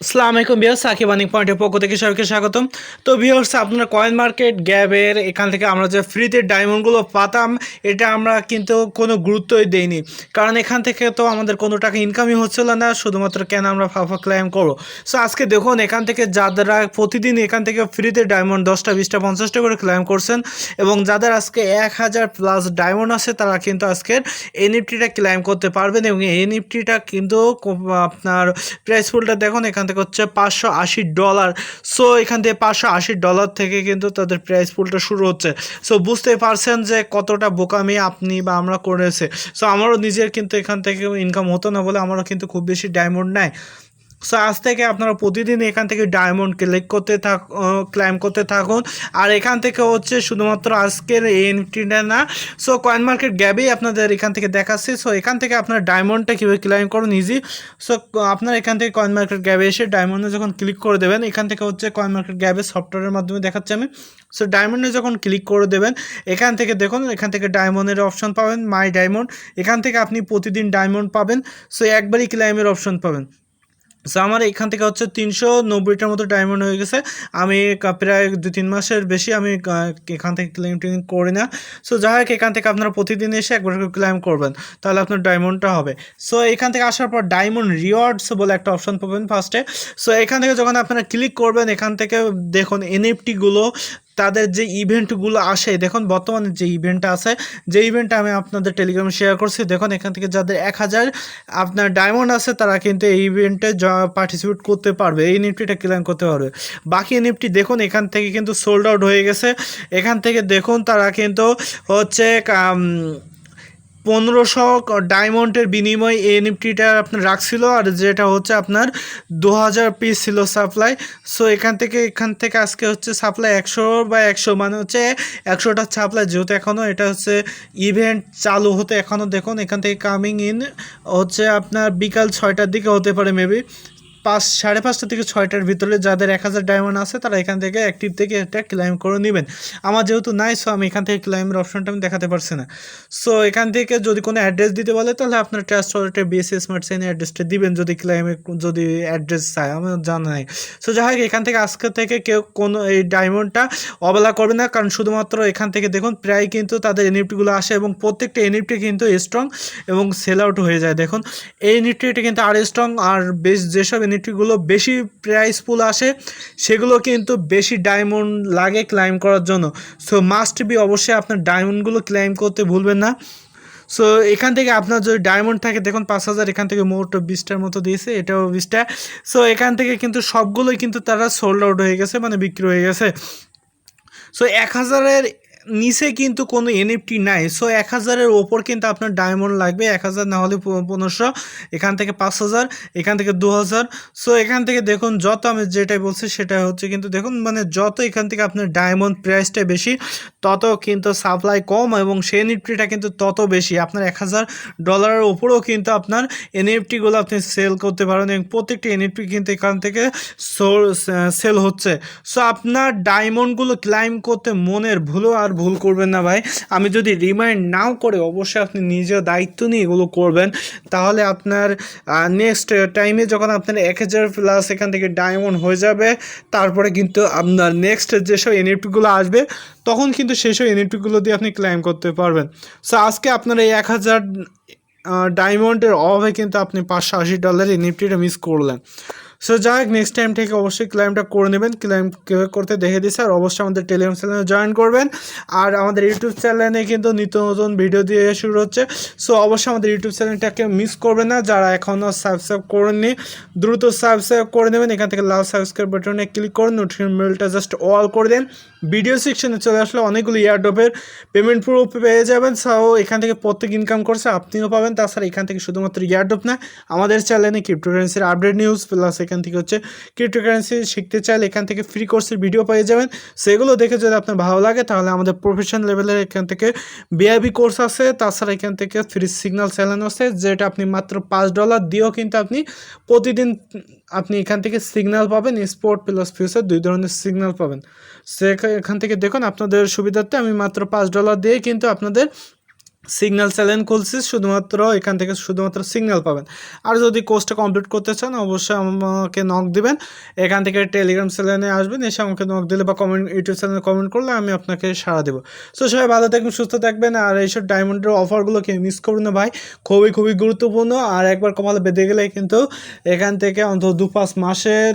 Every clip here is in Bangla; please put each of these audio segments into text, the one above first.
আসসালামু আলাইকুম ভিউয়ার্স, সাকিব আনিক পয়েন্টের পক্ষ থেকে সবাইকে স্বাগতম। তো ভিউয়ার্স, আপনার কয়েন মার্কেট গ্যাপের এখান থেকে আমরা যে ফ্রিতে ডায়মন্ডগুলো পাতাম, এটা আমরা কিন্তু কোনো গুরুত্বই দেইনি, কারণ এখান থেকে তো আমাদের কোনো টাকা ইনকামই হচ্ছিল না। শুধুমাত্র কেন আমরা ফাফা ক্লাইম করবো? সো আজকে দেখুন, এখান থেকে যারা প্রতিদিন এখান থেকে ফ্রিতে ডায়মন্ড 10টা 20টা 50টা করে ক্লাইম করছেন, এবং যাদের আজকে 1000+ ডায়মন্ড আছে, তারা কিন্তু আজকের এনএফটিটা ক্লাইম করতে পারবেন। এবং এই এনএফটিটা কিন্তু আপনার প্রাইস পুলটা দেখুন, এখান থেকে হচ্ছে $580। সো এখান থেকে $580 থেকে কিন্তু তাদের প্রাইস পুলটা শুরু হচ্ছে। সো বুঝতে পারছেন যে কতটা বোকামি আপনি বা আমরা করেছে। সো আমারও নিজের কিন্তু এখান থেকে ইনকাম হতো না বলে আমারও কিন্তু খুব বেশি ডায়মন্ড নাই। সো আজ থেকে আপনারা প্রতিদিন এখান থেকে ডায়মন্ড ক্লাইম করতে থাকুন। আর এখান থেকে হচ্ছে শুধুমাত্র আজকের এই এনএফটিটা না, সো কয়েন মার্কেট গ্যাপেই আপনাদের এখান থেকে দেখাচ্ছি। সো এখান থেকে আপনার ডায়মন্ডটা কীভাবে ক্লাইম করুন ইজি। সো আপনার এখান থেকে কয়েন মার্কেট গ্যাপে এসে ডায়মন্ডে যখন ক্লিক করে দেবেন, এখান থেকে হচ্ছে কয়েন মার্কেট গ্যাপের সফটওয়্যারের মাধ্যমে দেখাচ্ছি আমি। সো ডায়মন্ডে যখন ক্লিক করে দেবেন, এখান থেকে দেখুন, এখান থেকে ডায়মন্ডের অপশন পাবেন, মাই ডায়মন্ড। এখান থেকে আপনি প্রতিদিন ডায়মন্ড পাবেন। সো একবারই ক্লাইমের অপশন পাবেন। সো আমার এখান থেকে হচ্ছে 390টার মতো ডায়মন্ড হয়ে গেছে। আমি প্রায় 2-3 মাসের বেশি আমি এখান থেকে ক্লেম টেম করি না। সো যাই হোক, এখান থেকে আপনারা প্রতিদিন এসে একবার করে ক্লেম করবেন, তাহলে আপনার ডায়মন্ডটা হবে। সো এখান থেকে আসার পর ডায়মন্ড রিওয়ার্ডস বলে একটা অপশন পাবেন ফার্স্টে। সো এখান থেকে যখন আপনারা ক্লিক করবেন, এখান থেকে দেখুন এনএফটিগুলো, তাদের যে ইভেন্টগুলো আসে, দেখুন বর্তমানে যে ইভেন্টটা আছে, যে ইভেন্টটা আমি আপনাদের টেলিগ্রামে শেয়ার করছি, দেখুন এখান থেকে যাদের 1000 আপনার ডায়মন্ড আছে, তারা কিন্তু এই ইভেন্টে পার্টিসিপেট করতে পারবে, এই নিফটিটা ক্লেম করতে পারবে। বাকি নিফটি দেখুন এখান থেকে কিন্তু সোল্ড আউট হয়ে গেছে। এখান থেকে দেখুন তারা কিন্তু হচ্ছে 1500 ডায়মন্ডের বিনিময়ে এই এনএফটিটা আপনার রাখছিল, আর যেটা হচ্ছে আপনার 2000 পিস ছিল সাপ্লাই। সো এখান থেকে আজকে হচ্ছে সাপ্লাই 100 মানে হচ্ছে 100টা সাপ্লাই, যেহেতু এখনও এটা হচ্ছে ইভেন্ট চালু হতে এখনও দেখুন এখান থেকে কামিং ইন হচ্ছে আপনার বিকাল 6টার দিকে হতে পারে, মেবি 5-5:30 থেকে 6টার ভিতরে যাদের 1000 ডায়মন্ড আছে, তারা এখান থেকে অ্যাক্টিভ থেকে এটা ক্লাইম করে নেবেন। আমার যেহেতু নাই, সো আমি এখান থেকে ক্লাইমের অপশনটা আমি দেখাতে পারছি না। সো এখান থেকে যদি কোনো অ্যাড্রেস দিতে বলে, তাহলে আপনার ট্রাস্ট ওয়ালেটে বিএসসি স্মার্ট চেইনের অ্যাড্রেসটা দিবেন, যদি ক্লাইমে যদি অ্যাড্রেস চায়, আমার জানা নাই। সো যাই হোক, এখান থেকে আজকে থেকে কেউ কোনো এই ডায়মন্ডটা অবহেলা করবে না, কারণ শুধুমাত্র এখান থেকে দেখুন প্রায় কিন্তু তাদের এনএফটিগুলো আসে, এবং প্রত্যেকটা এনএফটি কিন্তু স্ট্রং এবং সেল আউট হয়ে যায়। দেখুন এই এনএফটিটা কিন্তু আর স্ট্রং, আর যেসব এনএফটিগুলো বেশি প্রাইস পুল আসে, সেগুলো কিন্তু বেশি ডায়মন্ড লাগে ক্লাইম করার জন্য। সো মাস্ট বি অবশ্যই আপনার ডায়মন্ডগুলো ক্লাইম করতে ভুলবেন না। সো এখান থেকে আপনার যদি ডায়মন্ড থাকে, দেখুন 5000, এখান থেকে মোট 20টার মতো দিয়েছে, এটাও 20টা। সো এখান থেকে কিন্তু সবগুলোই কিন্তু তারা সোল্ড আউট হয়ে গেছে, মানে বিক্রি হয়ে গেছে। সো 1000-এর নিচে কিন্তু কোনো এনএফটি নাই। সো 1000-এর ওপর কিন্তু আপনার ডায়মন্ড লাগবে, 1000 না হলে 1500, এখান থেকে 5000, এখান থেকে 2000। সো এখান থেকে দেখুন যত আমি যেটাই বলছি সেটা হচ্ছে, কিন্তু দেখুন মানে যত এখান থেকে আপনার ডায়মন্ড প্রাইসটা বেশি, তত কিন্তু সাপ্লাই কম, এবং সেই এনএফটিটা কিন্তু তত বেশি। আপনার $1000 ওপরেও কিন্তু আপনার এনএফটিগুলো আপনি সেল করতে পারেন, এবং প্রত্যেকটি এনএফটি কিন্তু এখান থেকে সেল হচ্ছে। সো আপনার ডায়মন্ডগুলো ক্লাইম করতে মনের ভুলও আর ভুল করবেন না ভাই। আমি যদি রিমাইন্ড নাও করে, অবশ্যই আপনি নিজের দায়িত্ব নিয়ে এগুলো করবেন, তাহলে আপনার নেক্সট টাইমে যখন আপনার 1000+ এখান থেকে ডায়মন্ড হয়ে যাবে, তারপরে কিন্তু আপনার নেক্সট যেসব এনএফটিগুলো আসবে, তখন কিন্তু সেসব এনএফটিগুলো দিয়ে আপনি ক্লাইম করতে পারবেন। সো আজকে আপনার এই 1000 ডায়মন্ডের অভাবে কিন্তু আপনি $580 এনএফটিটা মিস করলেন। সো যাই হোক, নেক্সট টাইম থেকে অবশ্যই ক্লাইমটা করে নেবেন। ক্লাইম কীভাবে করতে দেখে দিচ্ছে, আর অবশ্যই আমাদের টেলিগ্রাম চ্যানেলে জয়েন করবেন। আর আমাদের ইউটিউব চ্যানেলে কিন্তু নিত্য নতুন ভিডিও দিয়ে শুরু হচ্ছে। সো অবশ্যই আমাদের ইউটিউব চ্যানেলটাকে মিস করবেন না। যারা এখনও সাবস্ক্রাইব করেননি, দ্রুত সাবস্ক্রাইব করে নেবেন। এখান থেকে লাল সাবস্ক্রাইব বাটনে ক্লিক করুন, নোটিফিকেশন বেলটা জাস্ট অল করে দেন। ভিডিও সেকশনে চলে আসলে অনেকগুলো এয়ারড্রপের পেমেন্ট প্রুফ পেয়ে যাবেন। সো এখান থেকে প্রত্যেক ইনকাম করছে আপনিও পাবেন। তাছাড়া এখান থেকে শুধুমাত্র এয়ারড্রপ না, আমাদের চ্যানেলে ক্রিপ্টোকারেন্সির আপডেট নিউজ, প্লাস এখান থেকে হচ্ছে ক্রিপ্টোকারেন্সি শিখতে চাইলে এখান থেকে ফ্রি কোর্সের ভিডিও পেয়ে যাবেন। সেগুলো দেখে যদি আপনার ভালো লাগে, তাহলে আমাদের প্রফেশনাল লেভেলের এখান থেকে বিআইবি কোর্স আছে। তাছাড়া এখান থেকে ফ্রি সিগন্যাল চ্যানেল আছে, যেটা আপনি মাত্র $5 দিয়েও কিন্তু আপনি প্রতিদিন আপনি এখান থেকে সিগন্যাল পাবেন, স্পোর্ট প্লাস ফিউচার 2 ধরনের সিগন্যাল পাবেন। এখান থেকে দেখুন আপনাদের সুবিধার্থে আমি মাত্র $5 দিয়ে কিন্তু আপনাদের সিগন্যাল চ্যানেল খুলছি, শুধুমাত্র এখান থেকে শুধুমাত্র সিগন্যাল পাবেন। আর যদি কোর্সটা কমপ্লিট করতে চান অবশ্যই আমাকে নক দিবেন, এখান থেকে টেলিগ্রাম চ্যানেলে আসবেন, এসে আমাকে নক দিলে বা কমেন্ট ইউটিউব চ্যানেলে কমেন্ট করলে আমি আপনাকে সাড়া দেবো। সো সবাই ভালো থাকবেন, সুস্থ থাকবেন, আর এইসব ডায়মন্ডের অফারগুলো কেউ মিস করবেন না ভাই, খুবই খুবই গুরুত্বপূর্ণ। আর একবার কমালে বেঁধে গেলে কিন্তু এখান থেকে অন্তত 2-5 মাসের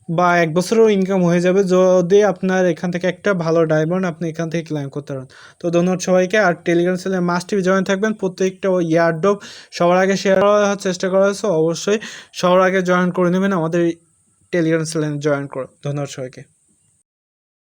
বা 1 বছরেও ইনকাম হয়ে যাবে, যদি আপনার এখান থেকে একটা ভালো ডায়মন্ড আপনি এখান থেকে ক্লাইম করতে পারেন। তো ধন্যবাদ সবাইকে। আর টেলিগ্রাম চ্যানেলে মাস্ট বি জয়েন থাকবেন, প্রত্যেকটা ওই এয়ারড্রপ সবার আগে শেয়ার করার চেষ্টা করা হয়েছে, অবশ্যই সবার আগে জয়েন করে নেবেন আমাদের টেলিগ্রাম চ্যানেলে জয়েন করে। ধন্যবাদ সবাইকে।